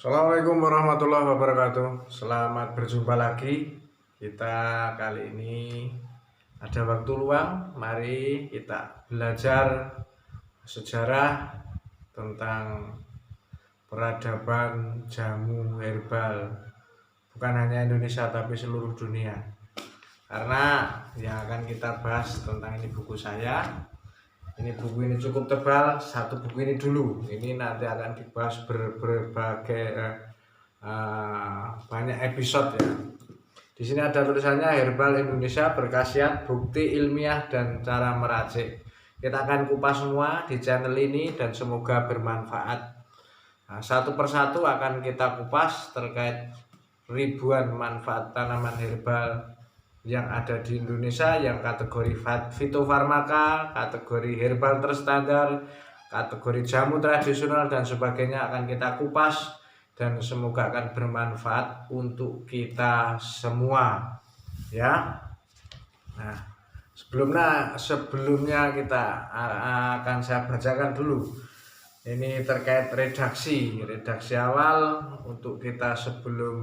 Assalamualaikum warahmatullahi wabarakatuh. Selamat berjumpa lagi. Kita kali ini ada waktu luang. Mari kita belajar sejarah tentang peradaban jamu herbal. Bukan hanya Indonesia tapi seluruh dunia. Karena yang akan kita bahas tentang ini buku saya. Ini buku ini cukup tebal, satu buku ini dulu. Ini nanti akan dibahas berbagai banyak episode ya. Di sini ada tulisannya Herbal Indonesia berkhasiat, bukti ilmiah dan cara meracik. Kita akan kupas semua di channel ini dan semoga bermanfaat. Nah, satu persatu akan kita kupas terkait ribuan manfaat tanaman herbal yang ada di Indonesia, yang kategori fitofarmaka, kategori herbal terstandar, kategori jamu tradisional dan sebagainya akan kita kupas dan semoga akan bermanfaat untuk kita semua ya. Nah, sebelumnya kita akan saya bacakan dulu. Ini terkait redaksi awal untuk kita sebelum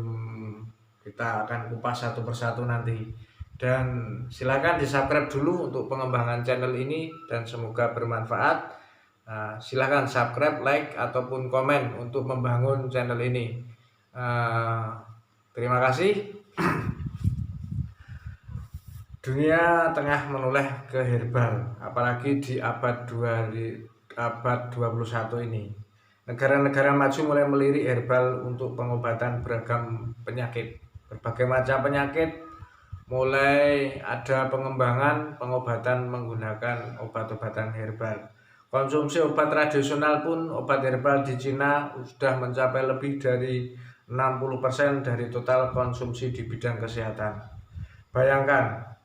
kita akan kupas satu persatu nanti. Dan silakan di-subscribe dulu untuk pengembangan channel ini dan semoga bermanfaat. Silakan subscribe, like ataupun komen untuk membangun channel ini. Terima kasih. Dunia tengah menoleh ke herbal, apalagi di abad 21 ini. Negara-negara maju mulai melirik herbal untuk pengobatan beragam penyakit. Berbagai macam penyakit mulai ada pengembangan pengobatan menggunakan obat-obatan herbal. Konsumsi obat tradisional pun, obat herbal di Cina sudah mencapai lebih dari 60% dari total konsumsi di bidang kesehatan. Bayangkan,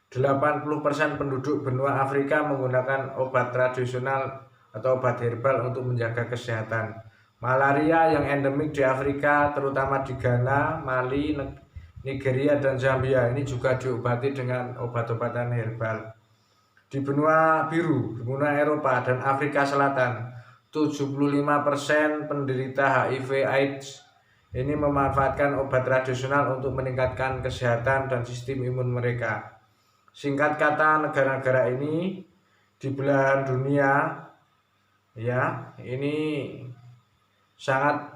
80% penduduk benua Afrika menggunakan obat tradisional atau obat herbal untuk menjaga kesehatan. Malaria yang endemik di Afrika, terutama di Ghana, Mali, Nigeria dan Zambia, ini juga diobati dengan obat-obatan herbal. Di benua biru, benua Eropa dan Afrika Selatan, 75% penderita HIV/AIDS ini memanfaatkan obat tradisional untuk meningkatkan kesehatan dan sistem imun mereka. Singkat kata, negara-negara ini di belahan dunia ya, ini sangat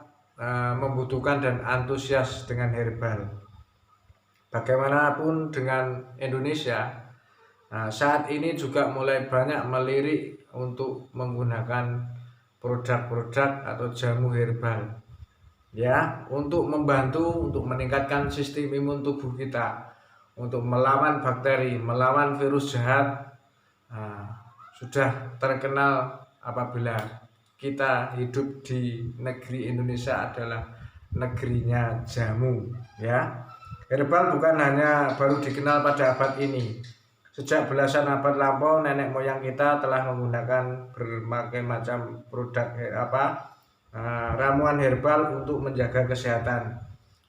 membutuhkan dan antusias dengan herbal. Bagaimanapun dengan Indonesia, saat ini juga mulai banyak melirik untuk menggunakan produk-produk atau jamu herbal ya, untuk membantu untuk meningkatkan sistem imun tubuh kita, untuk melawan bakteri, melawan virus jahat. Sudah terkenal apabila kita hidup di negeri Indonesia adalah negerinya jamu ya. Herbal bukan hanya baru dikenal pada abad ini. Sejak belasan abad lampau, nenek moyang kita telah menggunakan berbagai macam produk ramuan herbal untuk menjaga kesehatan.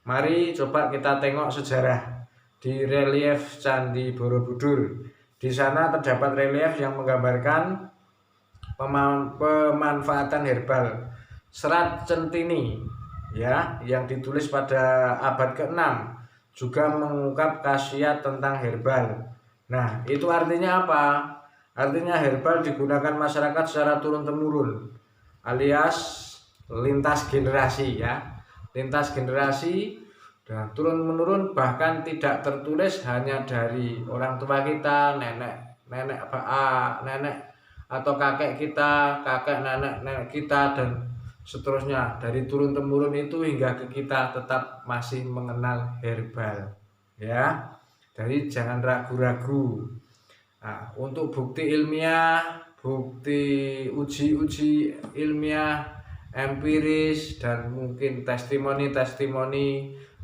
Mari coba kita tengok sejarah di relief Candi Borobudur. Di sana terdapat relief yang menggambarkan pemanfaatan herbal. Serat Centini ya, yang ditulis pada abad ke-6 juga mengungkap khasiat tentang herbal. Nah, itu artinya apa? Artinya herbal digunakan masyarakat secara turun-temurun, alias lintas generasi ya. Lintas generasi dan turun-menurun, bahkan tidak tertulis hanya dari orang tua kita, nenek atau kakek kita, kakek nenek kita dan seterusnya, dari turun temurun itu hingga ke kita tetap masih mengenal herbal ya. Jadi jangan ragu-ragu. Nah, untuk bukti ilmiah, bukti uji ilmiah, empiris dan mungkin testimoni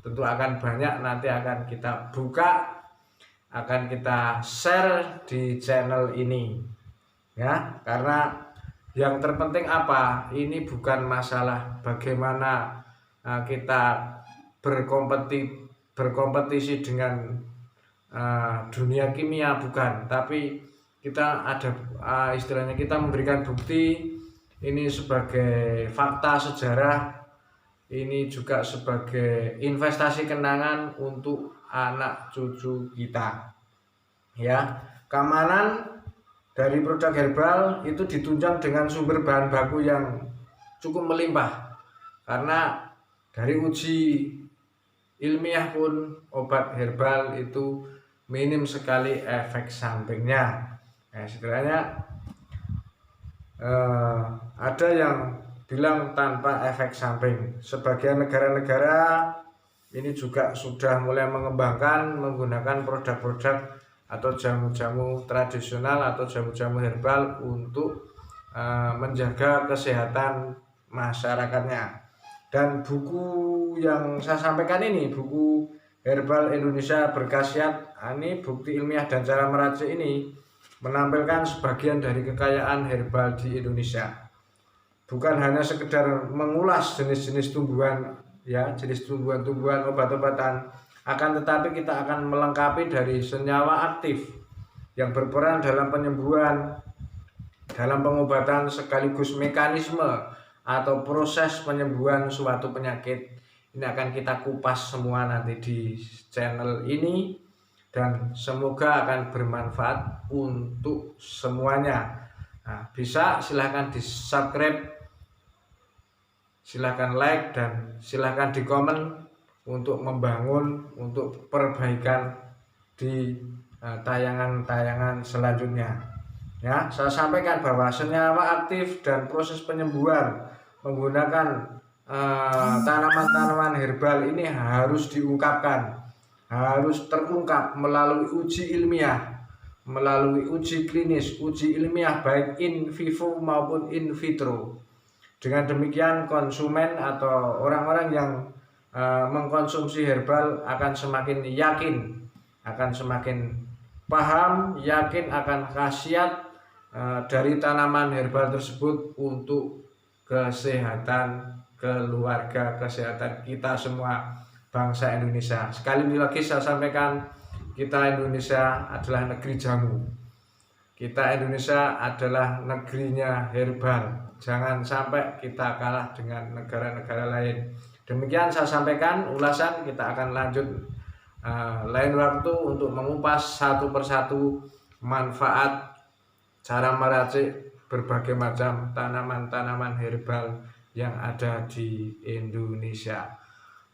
tentu akan banyak, nanti akan kita buka, akan kita share di channel ini ya. Karena yang terpenting apa? Ini bukan masalah bagaimana kita berkompetisi dengan dunia kimia, bukan. Tapi kita ada istilahnya kita memberikan bukti ini sebagai fakta sejarah ini juga sebagai investasi kenangan untuk anak cucu kita. Ya, keamanan dari produk herbal itu ditunjang dengan sumber bahan baku yang cukup melimpah, karena dari uji ilmiah pun obat herbal itu minim sekali efek sampingnya. Setidaknya ada yang bilang tanpa efek samping. Sebagian negara-negara ini juga sudah mulai mengembangkan menggunakan produk-produk atau jamu-jamu tradisional atau jamu-jamu herbal untuk menjaga kesehatan masyarakatnya. Dan buku yang saya sampaikan ini, buku Herbal Indonesia Berkhasiat, ini bukti ilmiah dan cara meracik ini menampilkan sebagian dari kekayaan herbal di Indonesia. Bukan hanya sekedar mengulas jenis-jenis tumbuhan, ya, jenis tumbuhan-tumbuhan obat-obatan, akan tetapi kita akan melengkapi dari senyawa aktif yang berperan dalam penyembuhan, dalam pengobatan sekaligus mekanisme atau proses penyembuhan suatu penyakit. Ini akan kita kupas semua nanti di channel ini, dan semoga akan bermanfaat untuk semuanya. Nah, bisa silahkan di subscribe, silahkan like, dan silahkan di komen untuk membangun, untuk perbaikan di tayangan-tayangan selanjutnya. Ya, saya sampaikan bahwa senyawa aktif dan proses penyembuhan menggunakan tanaman-tanaman herbal ini harus diungkapkan, harus terungkap melalui uji ilmiah, melalui uji klinis, uji ilmiah baik in vivo maupun in vitro. Dengan demikian konsumen atau orang-orang yang mengkonsumsi herbal akan semakin yakin, akan semakin paham, yakin akan khasiat dari tanaman herbal tersebut untuk kesehatan keluarga, kesehatan kita semua bangsa Indonesia. Sekali lagi saya sampaikan, kita Indonesia adalah negeri jamu. Kita Indonesia adalah negerinya herbal. Jangan sampai kita kalah dengan negara-negara lain. Demikian saya sampaikan ulasan, kita akan lanjut lain waktu untuk mengupas satu persatu manfaat cara meracik berbagai macam tanaman-tanaman herbal yang ada di Indonesia.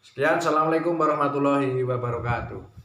Sekian, assalamualaikum warahmatullahi wabarakatuh.